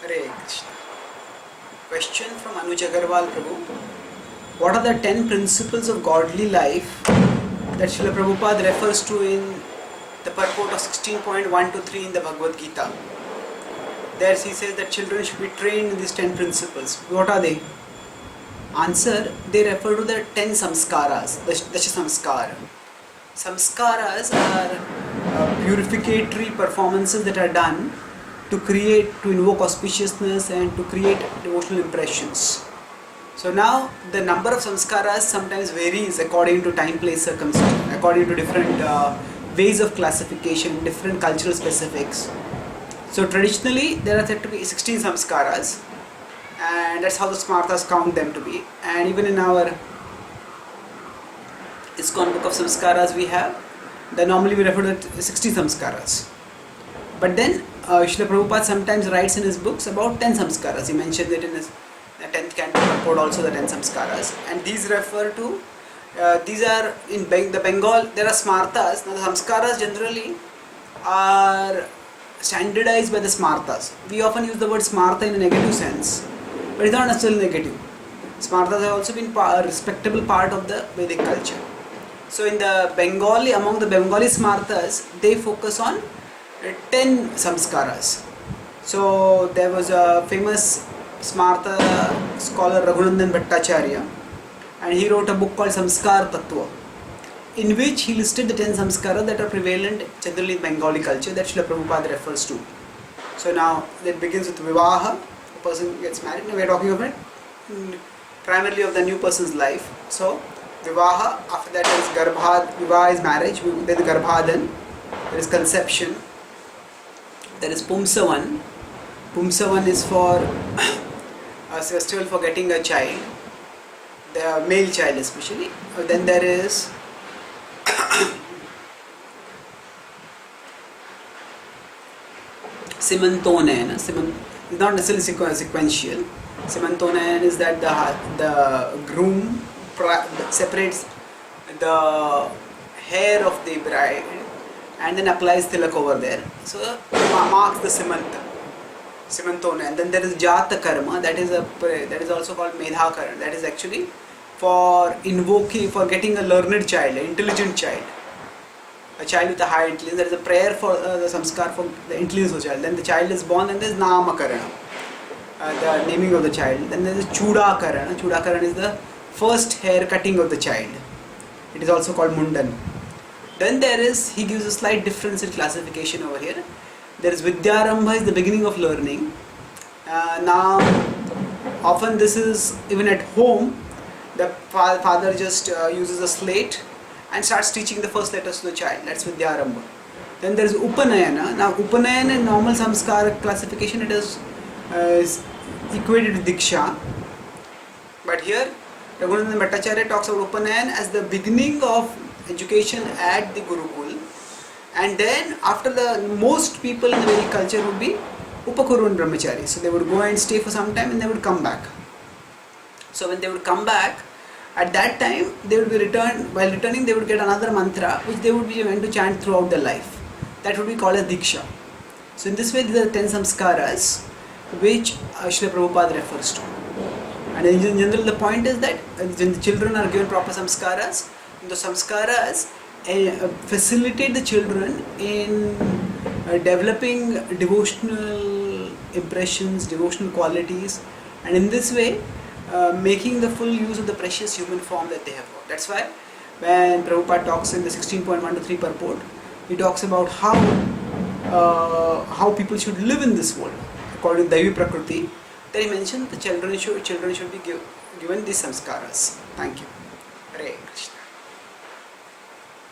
Hare Krishna. Question from Anuj Agarwal Prabhu. What are the 10 principles of godly life that Srila Prabhupada refers to in the purport of 16.1 to 3 in the Bhagavad Gita? There he says that children should be trained in these 10 principles. What are they? Answer, they refer to the 10 samskaras, the samskara. Samskaras are purificatory performances that are done to invoke auspiciousness and to create devotional impressions. So now the number of samskaras sometimes varies according to time, place, circumstance, according to different ways of classification, different cultural specifics. So traditionally there are said to be 16 samskaras, and that's how the Smartas count them to be. And even in our ISKCON book of samskaras we have, then normally we refer to 60 samskaras. But then Srila Prabhupada sometimes writes in his books about 10 samskaras. He mentioned it in his 10th canto purport also, the 10 samskaras. And these refer to, these are in the Bengal, there are smartas. Now the samskaras generally are standardized by the smartas. We often use the word smarta in a negative sense, but it's not necessarily negative. Smartas have also been a respectable part of the Vedic culture. So in the Bengali, among the Bengali smartas, they focus on 10 samskaras. So there was a famous smarta scholar Raghunandan Bhattacharya, and he wrote a book called Samskar Tattva, in which he listed the 10 samskaras that are prevalent generally in Bengali culture that Srila Prabhupada refers to. So now it begins with Vivaha, the person gets married. Now we are talking about primarily of the new person's life. So Vivaha, after that is Garbha. Vivaha is marriage, then Garbhadan, there is conception, there is Pumsavan. Pumsavan is for a festival for getting a child, the male child especially. Then there is Simantonayan. It's not necessarily sequential. Simantonayan is that the groom separates the hair of the bride and then applies tilak over there. So marks the Simantona. And then there is Jata Karma, that is also called Medha Karma. That is actually for getting a learned child, an intelligent child, a child with a high intelligence. There is a prayer for the samskar for the intelligence of the child. Then the child is born, and there is Namakarana, the naming of the child. Then there is Chuda Karana. Chuda Karana is the first hair cutting of the child. It is also called Mundan. Then he gives a slight difference in classification over here. There is Vidyarambha, is the beginning of learning. Now, often this is even at home, the father just uses a slate and starts teaching the first letters to the child. That's Vidyarambha. Then there is Upanayana. Now, Upanayana in normal samskara classification, it is equated to Diksha. But here, Raghunandan Bhattacharya talks about Upanayan as the beginning of education at the Gurukul, and then after most people in the Vedic culture would be Upakurun Brahmachari. So they would go and stay for some time and they would come back. So when they would come back, at that time they would be returned. While returning, they would get another mantra which they would be meant to chant throughout their life. That would be called as Diksha. So in this way, these are the 10 samskaras which Srila Prabhupada refers to. And in general, the point is that when the children are given proper samskaras, the samskaras facilitate the children in developing devotional impressions, devotional qualities, and in this way making the full use of the precious human form that they have got. That's why when Prabhupada talks in the 16.1 to 3 purport, he talks about how people should live in this world according to Daivi Prakriti. Then he mentioned the children should be given these samskaras. Thank you. Hare Krishna.